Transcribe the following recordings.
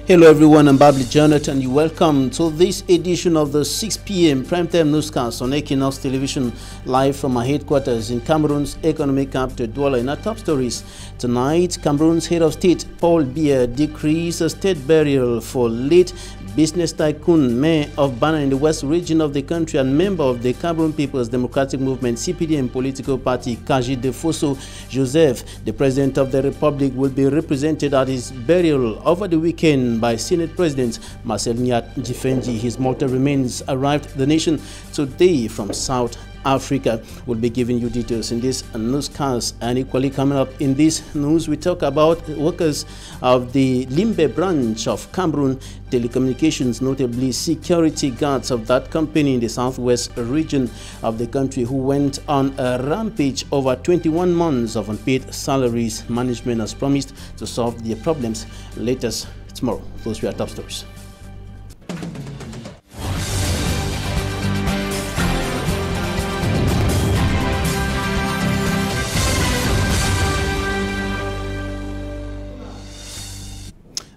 Hello everyone, I'm Babli Jonathan. You welcome to this edition of the 6 p.m. primetime newscast on Equinoxe television, live from our headquarters in Cameroon's economic capital, Douala. In our top stories tonight, Cameroon's head of state, Paul Biya, decrees a state burial for late business tycoon, mayor of Bana in the west region of the country and member of the Cameroon People's Democratic Movement, CPD, and political party, Kaji Defoso Joseph. The president of the republic will be represented at his burial over the weekend by Senate President Marcel Nyat-Jifendi. His mortal remains arrived the nation today from South Africa. We'll be giving you details in this newscast. And equally coming up in this news, we talk about workers of the Limbe branch of Cameroon Telecommunications, notably security guards of that company in the southwest region of the country, who went on a rampage over 21 months of unpaid salaries. Management has promised to solve their problems latest tomorrow. Those were our top stories.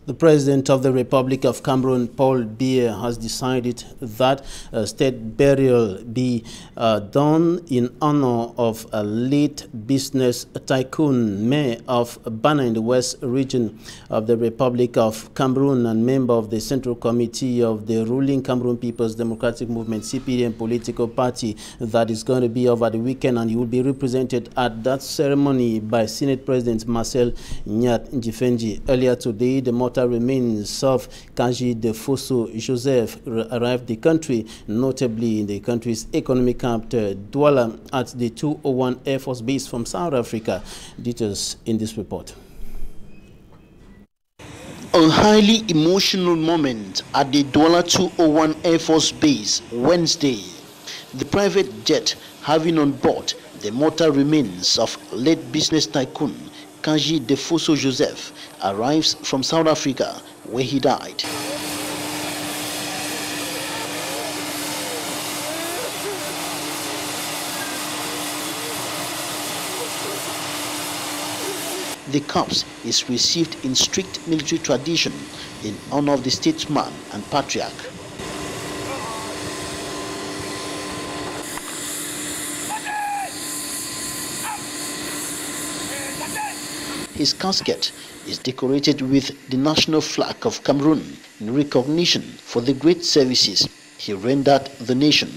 The President of the Republic of Cameroon, Paul Biya, has decided that a state burial be done in honor of a late business tycoon, mayor of Bana in the west region of the Republic of Cameroon and member of the Central Committee of the ruling Cameroon People's Democratic Movement, CPD, and political party. That is going to be over the weekend, and he will be represented at that ceremony by Senate President Marcel Nyat-Jifendi. Earlier today, the mortal remains of Kaji Defoso Joseph arrived the country, notably in the country's economic capital, Douala, at the 201 Air Force Base from South Africa. Details in this report. A highly emotional moment at the Douala 201 Air Force Base Wednesday. The private jet having on board the mortal remains of late business tycoon Kaji Defoso Joseph arrives from South Africa, where he died. The corpse is received in strict military tradition in honor of the statesman and patriarch. His casket is decorated with the national flag of Cameroon in recognition for the great services he rendered the nation.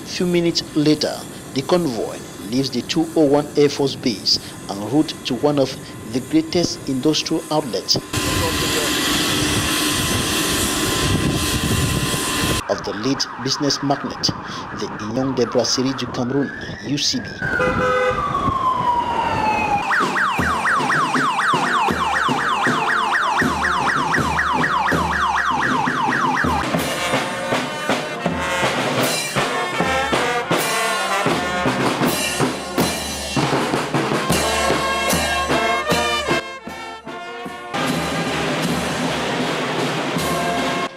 Few minutes later, the convoy leaves the 201 Air Force Base en route to one of the greatest industrial outlets of the late business magnate, the Union des Brasseries du Cameroun, UCB.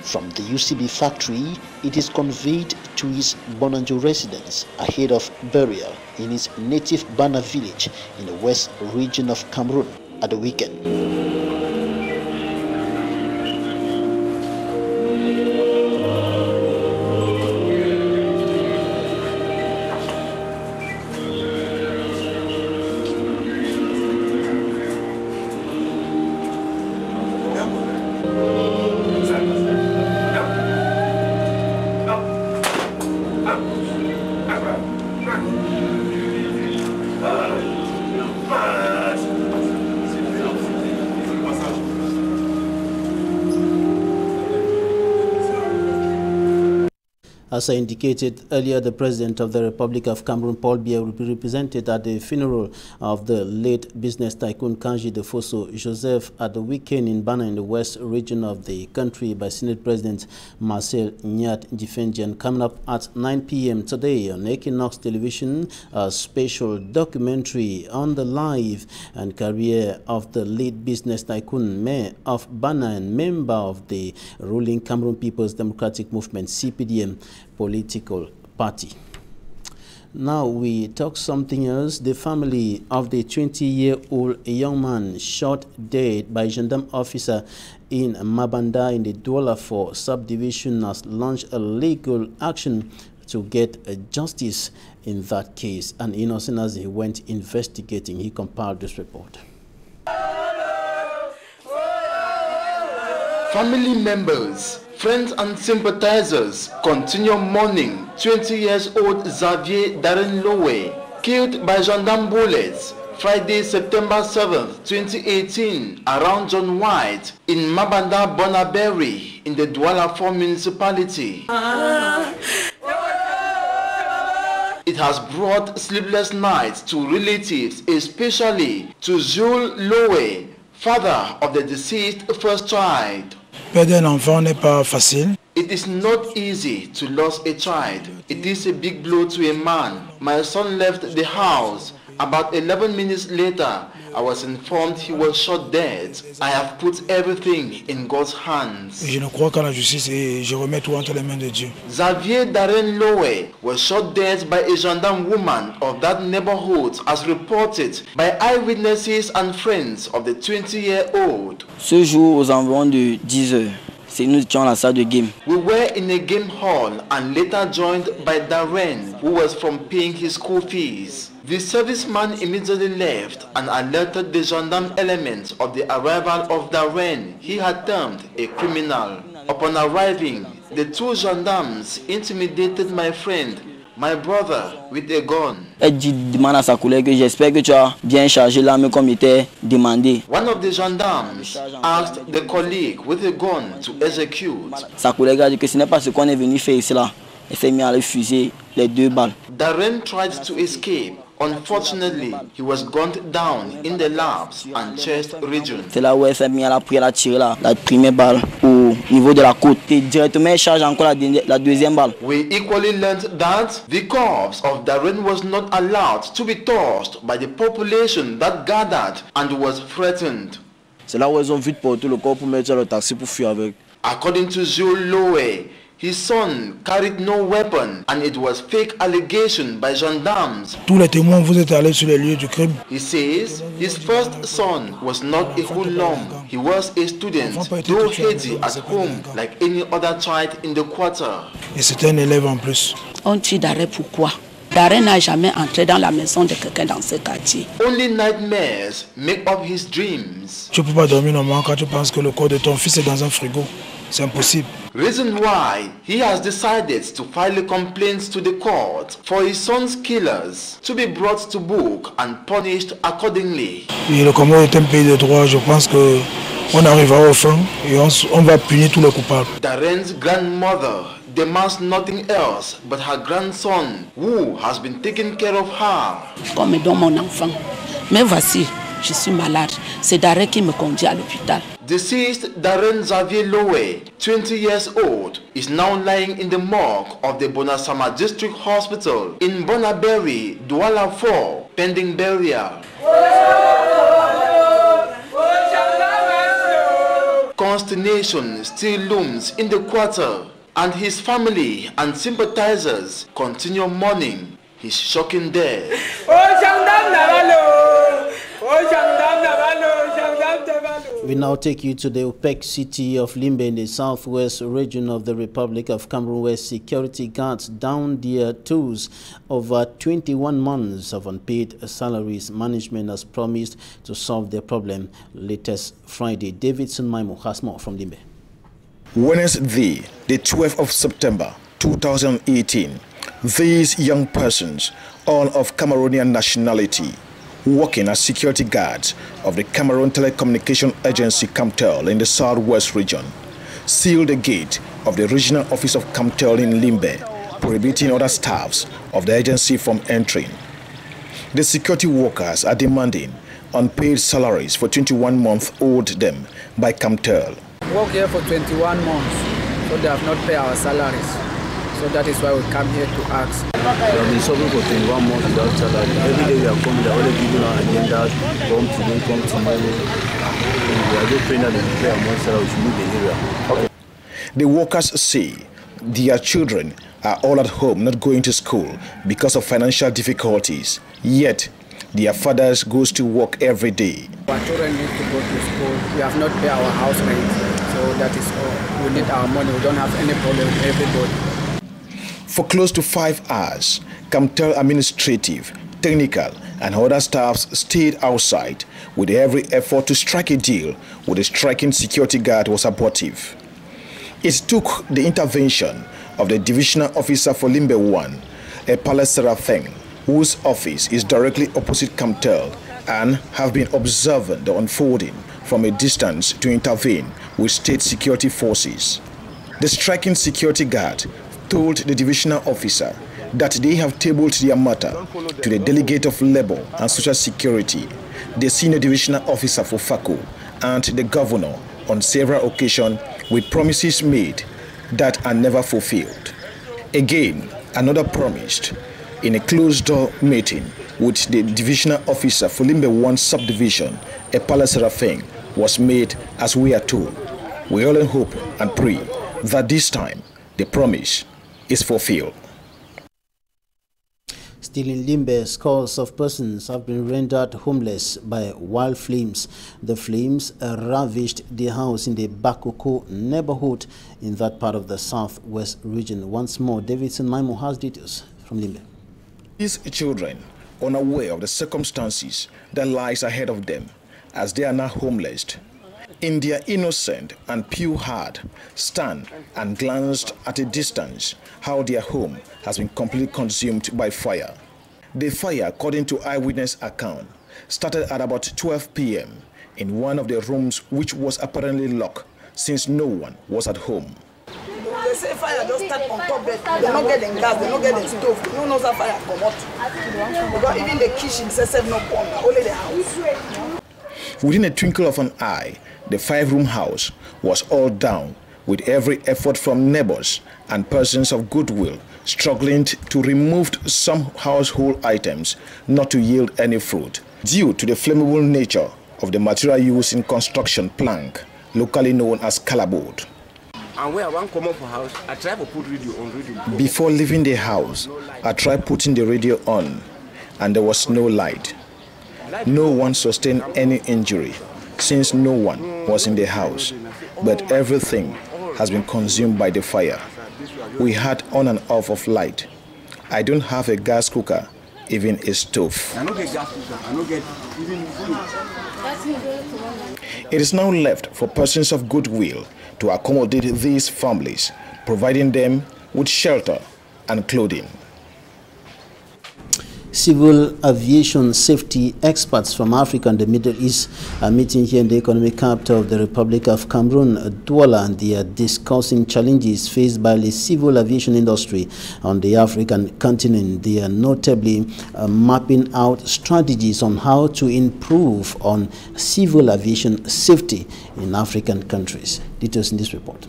From the UCB factory, it is conveyed to his Bonanjo residence ahead of burial in his native Bana village in the west region of Cameroon at the weekend. As I indicated earlier, the President of the Republic of Cameroon, Paul Biya, will be represented at the funeral of the late business tycoon Kanji Defoso Joseph at the weekend in Bana in the west region of the country by Senate President Marcel Nyat Jifenjian. Coming up at 9 p.m. today on Equinoxe Television, a special documentary on the life and career of the late business tycoon, mayor of Bana and member of the ruling Cameroon People's Democratic Movement, CPDM, political party. Now we talk something else. The family of the 20-year-old young man shot dead by a gendarme officer in Mabanda in the Douala 4 subdivision has launched a legal action to get justice in that case. And innocent as he went investigating, he compiled this report. Family members, friends and sympathizers continue mourning 20-year-old Xavier Darren Lowe, killed by gendarme bullets Friday, September 7, 2018, around John White in Mabanda, Bonaberi, in the Douala 4 municipality. It has brought sleepless nights to relatives, especially to Jules Lowe, father of the deceased first child. Perdre un enfant n'est pas facile. It is not easy to lose a child. It is a big blow to a man. My son left the house. About 11 minutes later, I was informed he was shot dead. I have put everything in God's hands. Je ne crois qu'à la justice et je remets tout entre les mains de Dieu. Xavier Darren Lowe was shot dead by a gendarme woman of that neighborhood, as reported by eyewitnesses and friends of the 20-year-old. Ce jour, aux environs de 10 heures, nous étions à la salle de game. We were in a game hall and later joined by Darren, who was from paying his school fees. The serviceman immediately left and alerted the gendarme element of the arrival of Darren he had termed a criminal. Upon arriving, the two gendarmes intimidated my friend, my brother, with a gun. Elle demande à sa collègue que j'espère que tu as bien chargé l'arme comme il était demandé. One of the gendarmes asked the colleague with a gun to execute. Sa collègue a dit que ce n'est pas ce qu'on est venu faire ici là. Elle s'est mise à refuser les 2 balles. Darren tried to escape. Unfortunately, he was gunned down in the laps and chest region. C'est là où elle s'est mise à la prière, à tirer la première balle au niveau de la côte. Et directement, elle charge encore la deuxième balle. We equally learned that the corpse of Darren was not allowed to be touched by the population that gathered and was threatened. C'est là où ils ont vite porté le corps pour mettre le taxi pour fuir avec. According to Jules Lowe, his son carried no weapon and it was fake allegation by gendarmes. Tous les témoins, vous êtes allés sur les lieux du crime. He says his first son was not a hoodlum. He was a student, though heady at home like any other child in the quarter. Et c'était un élève en plus. On tue Darren pourquoi? Darren n'a jamais entré dans la maison de quelqu'un dans ce quartier. Only nightmares make up his dreams. Tu ne peux pas dormir normalement quand tu penses que le corps de ton fils est dans un frigo. C'est impossible. Reason why he has decided to file a complaint to the court for his son's killers to be brought to book and punished accordingly. Et le Cameroun est un pays de droit. Je pense que on arrivera au fin et on va punir tous les coupables. Darren's grandmother demands nothing else but her grandson, who has been taking care of her. On me donne mon enfant, mais voici, je suis malade. C'est Darren qui me conduit à l'hôpital. Deceased Darren Xavier Lowe, 20 years old, is now lying in the morgue of the Bonasama District Hospital in Bonaberi, Douala 4, pending burial. Consternation still looms in the quarter, and his family and sympathizers continue mourning his shocking death. We now take you to the opaque city of Limbe in the southwest region of the Republic of Cameroon, where security guards down their tools over 21 months of unpaid salaries. Management has promised to solve their problem latest Friday. Davidson Maimo has more from Limbe. Wednesday, the 12th of September 2018, these young persons, all of Cameroonian nationality, working as security guards of the Cameroon Telecommunication Agency Camtel in the southwest region, sealed the gate of the regional office of Camtel in Limbe prohibiting other staffs of the agency from entering. The security workers are demanding unpaid salaries for 21 months owed them by Camtel. We work here for 21 months, so they have not paid our salaries. So that is why we come here to ask. We have been suffering for 21 months without salary. Every day we are coming, they are already giving our agendas, come today, come tomorrow. We are just praying that they will pay our month's salary, we should leave the area. Okay. The workers say their children are all at home not going to school because of financial difficulties. Yet, their fathers goes to work every day. Our children need to go to school. We have not paid our house rent, so that is all. We need our money. We don't have any problem with everybody. For close to 5 hours, Camtel administrative, technical, and other staffs stayed outside with every effort to strike a deal with the striking security guard was abortive. It took the intervention of the divisional officer for Limbe 1, a Palace Seraphim, whose office is directly opposite Camtel, and have been observing the unfolding from a distance to intervene with state security forces. The striking security guard told the divisional officer that they have tabled their matter to the delegate of labor and social security, the senior divisional officer for FACO, and the governor on several occasions with promises made that are never fulfilled. Again, another promised in a closed-door meeting with the divisional officer for Limbe 1 subdivision, a Palace Seraphim, was made as we are told. We all hope and pray that this time the promise is fulfilled. Still in Limbe, scores of persons have been rendered homeless by wild flames. The flames ravaged the house in the Bakoko neighborhood in that part of the southwest region. Once more, Davidson Maimo has details from Limbe. These children, unaware of the circumstances that lies ahead of them, as they are now homeless, in their innocent and pure heart, stand and glanced at a distance how their home has been completely consumed by fire. The fire, according to eyewitness account, started at about 12 p.m. in one of the rooms which was apparently locked since no one was at home. They say fire just start on top bed. They don't get the gas, they don't get the stove. No knows how fire come out. Because even the kitchen says no bomb, only the house. Within a twinkle of an eye, the 5-room house was all down, with every effort from neighbors and persons of goodwill struggling to remove some household items not to yield any fruit, due to the flammable nature of the material used in construction plank, locally known as calaboard. And when I want to come up for house, I try to put radio on radio. Before leaving the house, I tried putting the radio on, and there was no light. No one sustained any injury, since no one was in the house, but everything has been consumed by the fire. We had on and off of light. I don't have a gas cooker, even a stove. I don't get gas cooker, I don't get even food. It is now left for persons of goodwill to accommodate these families, providing them with shelter and clothing. Civil aviation safety experts from Africa and the Middle East are meeting here in the economic capital of the Republic of Cameroon, Douala, and they are discussing challenges faced by the civil aviation industry on the African continent. They are notably mapping out strategies on how to improve on civil aviation safety in African countries. Details in this report.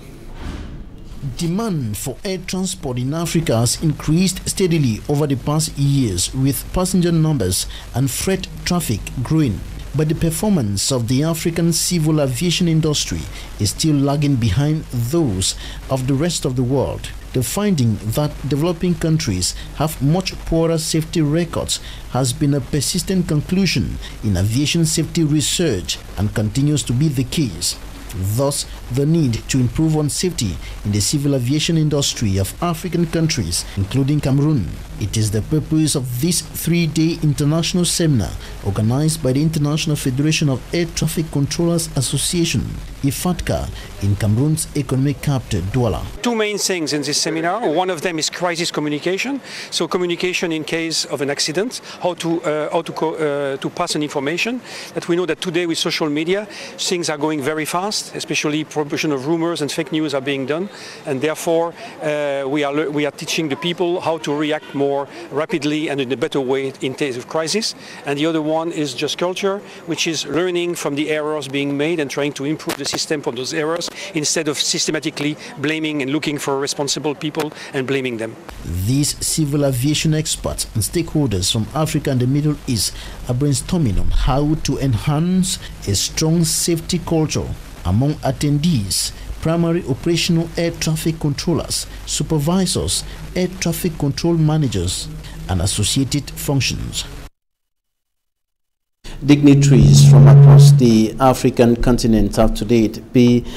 Demand for air transport in Africa has increased steadily over the past years, with passenger numbers and freight traffic growing. But the performance of the African civil aviation industry is still lagging behind those of the rest of the world. The finding that developing countries have much poorer safety records has been a persistent conclusion in aviation safety research and continues to be the case. Thus, the need to improve on safety in the civil aviation industry of African countries, including Cameroon. It is the purpose of this 3-day international seminar organized by the International Federation of Air Traffic Controllers Association, IFATCA, in Cameroon's economic capital, Douala. Two main things in this seminar. One of them is crisis communication. So communication in case of an accident, how to pass an information. That we know that today with social media, things are going very fast. against, especially promotion of rumors and fake news are being done, and therefore we are teaching the people how to react more rapidly and in a better way in case of crisis. And the other one is just culture, which is learning from the errors being made and trying to improve the system from those errors instead of systematically blaming and looking for responsible people and blaming them. These civil aviation experts and stakeholders from Africa and the Middle East are brainstorming on how to enhance a strong safety culture among attendees, primary operational air traffic controllers, supervisors, air traffic control managers, and associated functions. Dignitaries from across the African continent have today paid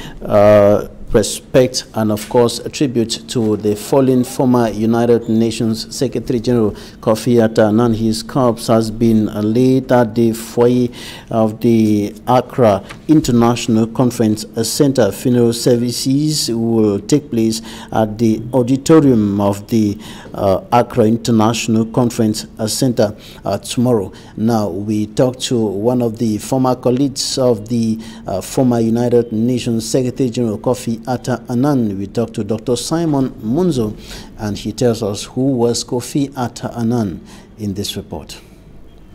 respect and of course a tribute to the fallen former United Nations Secretary General Kofi Annan. His corpse has been laid at the foyer of the Accra International Conference Center. Funeral services will take place at the auditorium of the Accra International Conference Center tomorrow. Now we talked to one of the former colleagues of the former United Nations Secretary General Kofi Annan. We talked to Dr. Simon Munzo, and he tells us who was Kofi Annan in this report.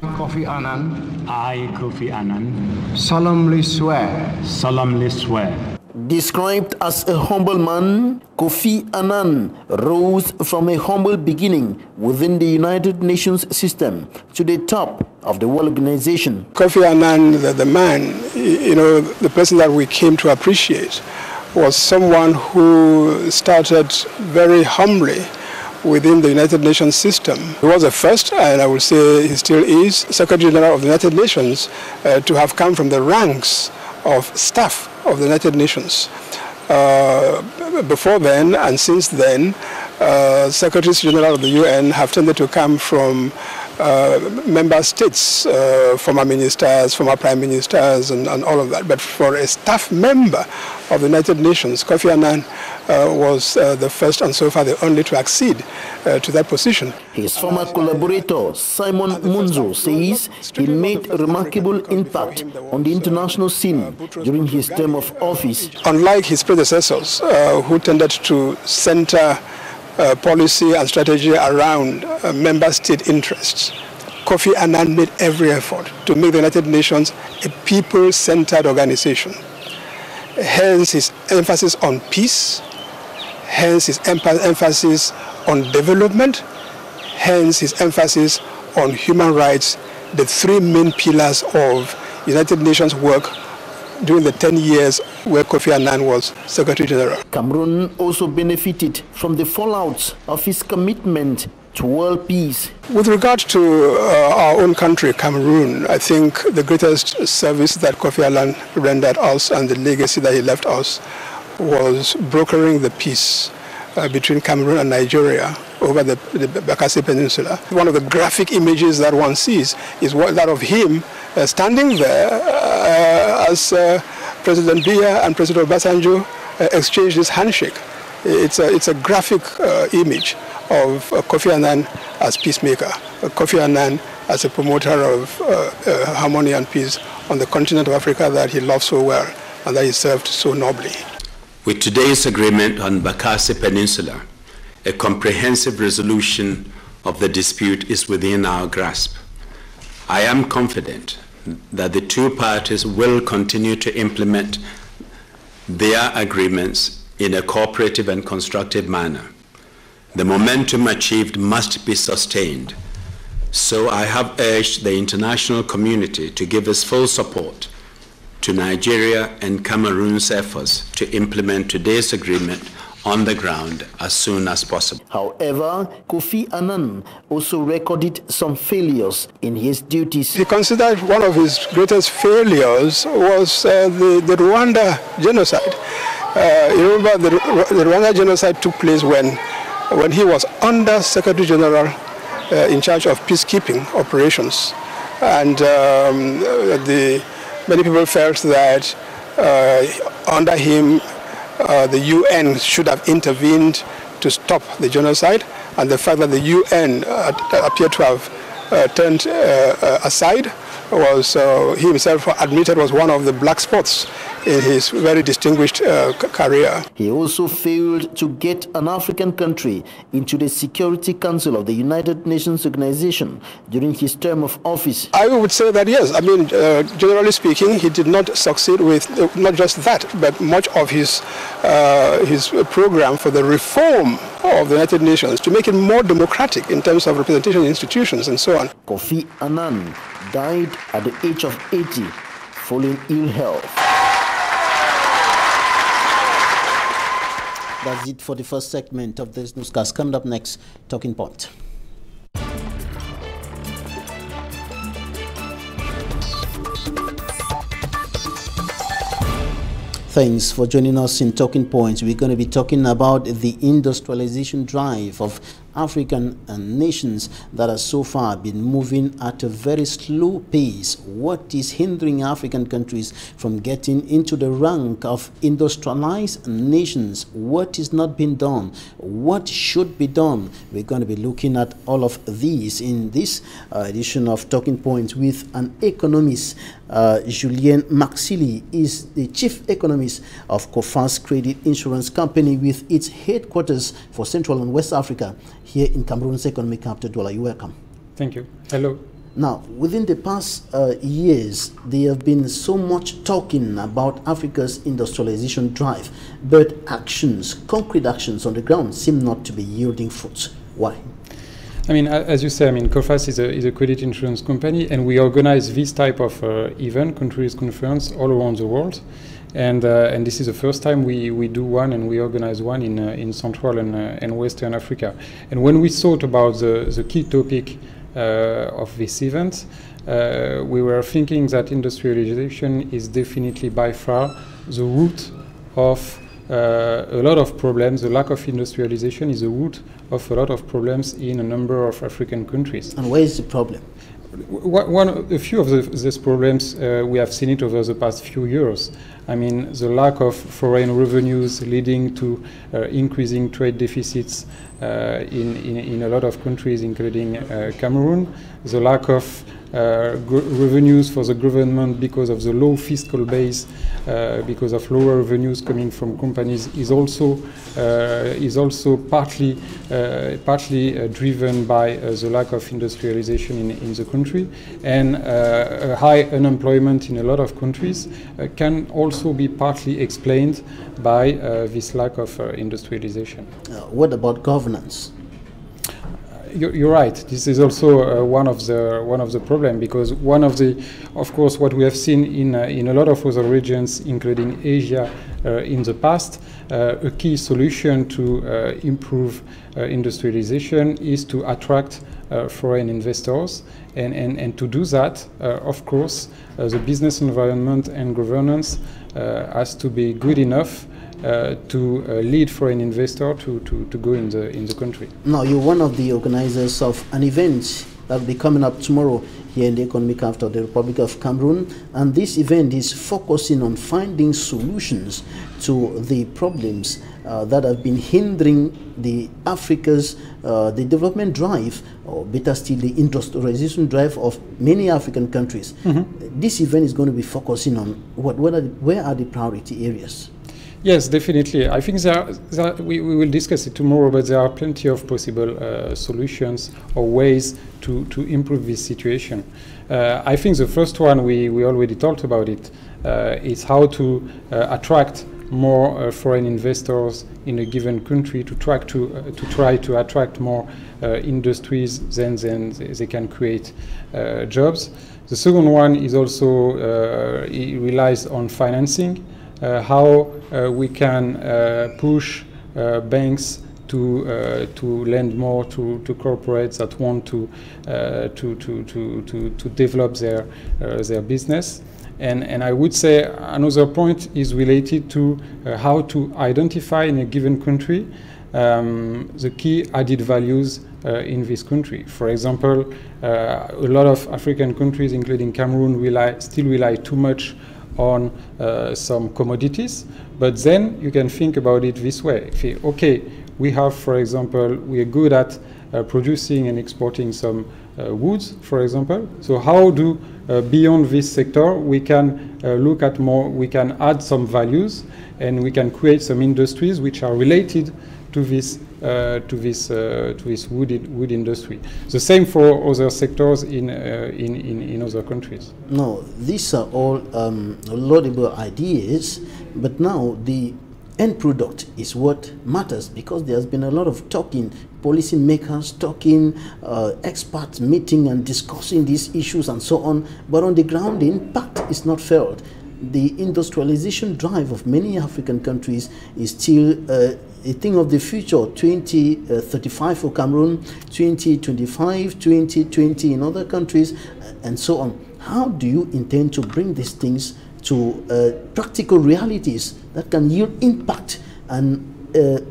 Kofi Annan. I, Kofi Annan. Solemnly swear. Solemnly swear. Described as a humble man, Kofi Annan rose from a humble beginning within the United Nations system to the top of the World Organization. Kofi Annan, the man, the person that we came to appreciate, was someone who started very humbly within the United Nations system. He was the first, and I would say he still is, Secretary General of the United Nations to have come from the ranks of staff of the United Nations. Before then and since then, Secretaries General of the UN have tended to come from member states, former ministers, former prime ministers, and all of that. But for a staff member of the United Nations, Kofi Annan was the first and so far the only to accede to that position. His former collaborator, Simon Munzo, says he made a remarkable impact on the international scene during his term of office. Unlike his predecessors, who tended to center policy and strategy around member state interests, Kofi Annan made every effort to make the United Nations a people-centered organization. Hence his emphasis on peace, hence his emphasis on development, hence his emphasis on human rights, the three main pillars of United Nations work during the 10 years where Kofi Annan was Secretary General. Cameroon also benefited from the fallout of his commitment to world peace. With regard to our own country, Cameroon, I think the greatest service that Kofi Annan rendered us and the legacy that he left us was brokering the peace between Cameroon and Nigeria over the Bakassi Peninsula. One of the graphic images that one sees is that of him standing there as President Biya and President Obasanjo exchanged this handshake. It's a graphic image of Kofi Annan as peacemaker, Kofi Annan as a promoter of harmony and peace on the continent of Africa that he loved so well and that he served so nobly. With today's agreement on Bakassi Peninsula, a comprehensive resolution of the dispute is within our grasp. I am confident that the two parties will continue to implement their agreements in a cooperative and constructive manner. The momentum achieved must be sustained. So I have urged the international community to give its full support to Nigeria and Cameroon's efforts to implement today's agreement on the ground as soon as possible. However, Kofi Annan also recorded some failures in his duties. He considered one of his greatest failures was the Rwanda genocide. You remember the Rwanda genocide took place when he was under Secretary General in charge of peacekeeping operations. And many people felt that under him, the UN should have intervened to stop the genocide, and the fact that the UN appeared to have turned aside was he himself admitted was one of the black spots in his very distinguished career. He also failed to get an African country into the Security Council of the United Nations Organization during his term of office. I would say that yes. I mean, generally speaking, he did not succeed with not just that, but much of his program for the reform of the United Nations to make it more democratic in terms of representation in institutions and so on. Kofi Annan died at the age of 80 following ill health. That's it for the first segment of this newscast. Coming up next, Talking Point. Thanks for joining us in Talking Points. We're going to be talking about the industrialization drive of African nations that has so far been moving at a very slow pace. What is hindering African countries from getting into the rank of industrialized nations? What is not being done? What should be done? We're going to be looking at all of these in this edition of Talking Points with an economist. Julien Maxili is the chief economist of Coface Credit Insurance Company with its headquarters for Central and West Africa here in Cameroon's economic capital, Douala. You're welcome. Thank you. Hello. Now, within the past years, there have been so much talking about Africa's industrialization drive, but actions, concrete actions on the ground seem not to be yielding fruits. Why? I mean, as you say, I mean, Coface is a credit insurance company, and we organize this type of event, countries conference, all around the world. And this is the first time we do one, and we organize one in Central and Western Africa. And when we thought about the key topic of this event, we were thinking that industrialization is definitely by far the root of a lot of problems. The lack of industrialization is the root of a lot of problems in a number of African countries. And where is the problem? A few of these problems, we have seen it over the past few years. I mean, the lack of foreign revenues leading to increasing trade deficits in a lot of countries, including Cameroon. The lack of revenues for the government because of the low fiscal base, because of lower revenues coming from companies, is also partly driven by the lack of industrialization in the country, and high unemployment in a lot of countries can also be partly explained by this lack of industrialization. What about governance? You're right. This is also one of the problem, because of course, what we have seen in a lot of other regions, including Asia, in the past, a key solution to improve industrialization is to attract foreign investors, and to do that, of course, the business environment and governance has to be good enough to lead foreign investor to go in the country. Now, you're one of the organizers of an event that will be coming up tomorrow here in the economic capital of the Republic of Cameroon, and this event is focusing on finding solutions to the problems that have been hindering the Africa's the development drive, or better still, the industrialization drive of many African countries. Mm-hmm. This event is going to be focusing on where are the priority areas? Yes, definitely. I think we will discuss it tomorrow, but there are plenty of possible solutions or ways to improve this situation. I think the first one, we already talked about it, is how to attract more foreign investors in a given country, to try to attract more industries, then they can create jobs. The second one is also it relies on financing. How we can push banks to lend more to corporates that want to develop their business. And I would say another point is related to how to identify in a given country the key added values in this country. For example, a lot of African countries, including Cameroon, still rely too much on some commodities, but then you can think about it this way. Okay, we have, for example, we are good at producing and exporting some woods, for example. So how do, beyond this sector, we can look at more, we can add some values, and we can create some industries which are related to this wood industry. The same for other sectors in other countries. No, these are all laudable ideas, but now the end product is what matters, because there's been a lot of talking, policy makers talking, experts meeting and discussing these issues and so on, but on the ground the impact is not felt. The industrialization drive of many African countries is still a thing of the future. 2035 for Cameroon, 2025, 2020 in other countries, and so on. How do you intend to bring these things to practical realities that can yield impact and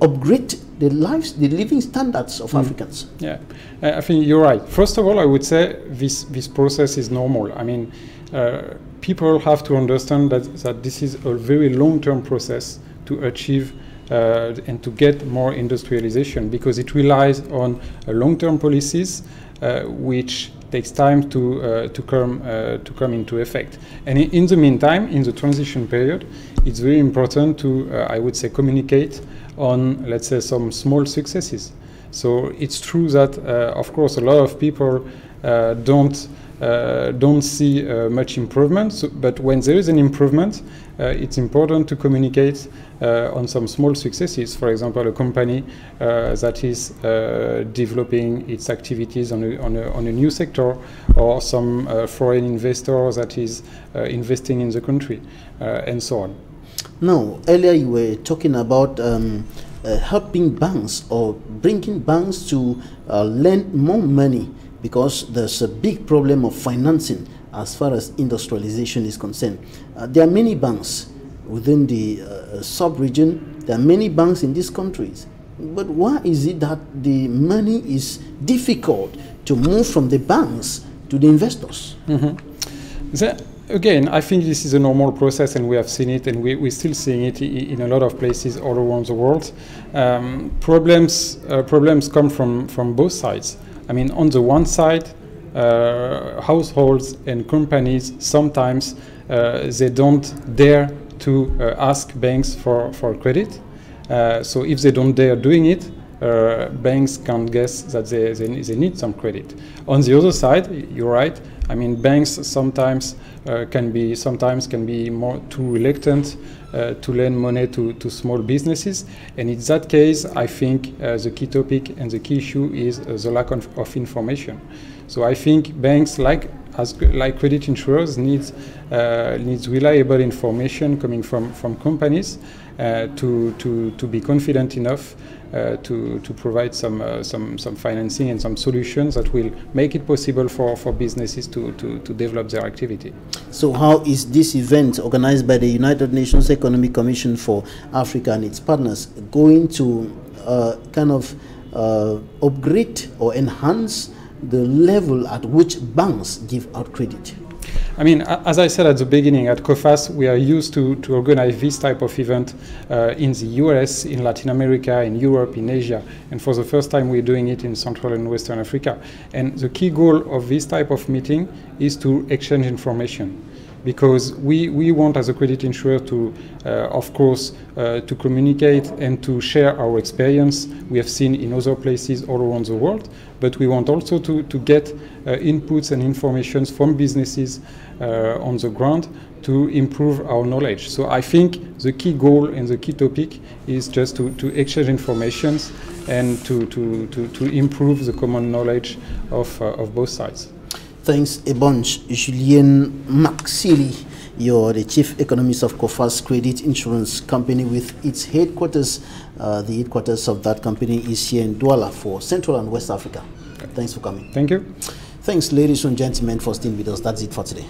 upgrade the living standards of Africans? Yeah, I think you're right. First of all, I would say this process is normal. I mean, people have to understand that this is a very long-term process to achieve and to get more industrialization, because it relies on long-term policies which takes time to come into effect. And in the meantime, in the transition period, it's very important to, I would say, communicate on, let's say, some small successes. So it's true that, of course, a lot of people don't see much improvement, but when there is an improvement, it's important to communicate on some small successes. For example, a company that is developing its activities on a new sector, or some foreign investor that is investing in the country, and so on. Now, earlier you were talking about helping banks, or bringing banks to lend more money, because there's a big problem of financing as far as industrialization is concerned. There are many banks within the sub-region. There are many banks in these countries. But why is it that the money is difficult to move from the banks to the investors? Again, I think this is a normal process, and we have seen it, and we're still seeing it in a lot of places all around the world. Problems come from both sides. I mean, on the one side, households and companies sometimes they don't dare to ask banks for credit. So if they don't dare doing it, banks can guess that they need some credit. On the other side, you're right. I mean, banks sometimes can be more too reluctant to lend money to small businesses, and in that case, I think the key topic and the key issue is the lack of information. So I think banks, like credit insurers, needs reliable information coming from companies to be confident enough to provide some financing and some solutions that will make it possible for businesses to develop their activity. So how is this event organized by the United Nations Economic Commission for Africa and its partners going to kind of upgrade or enhance the level at which banks give out credit? I mean, as I said at the beginning, at COFAS, we are used to organize this type of event in the US, in Latin America, in Europe, in Asia, and for the first time we're doing it in Central and Western Africa. And the key goal of this type of meeting is to exchange information, because we want, as a credit insurer, to, of course, to communicate and to share our experience we have seen in other places all around the world, but we want also to get inputs and information from businesses on the ground to improve our knowledge. So I think the key goal and the key topic is just to exchange information and to improve the common knowledge of both sides. Thanks a bunch, Julien Maxili. You're the Chief Economist of COFAS Credit Insurance Company with its headquarters. The headquarters of that company is here in Douala for Central and West Africa. Thanks for coming. Thank you. Thanks, ladies and gentlemen, for staying with us. That's it for today.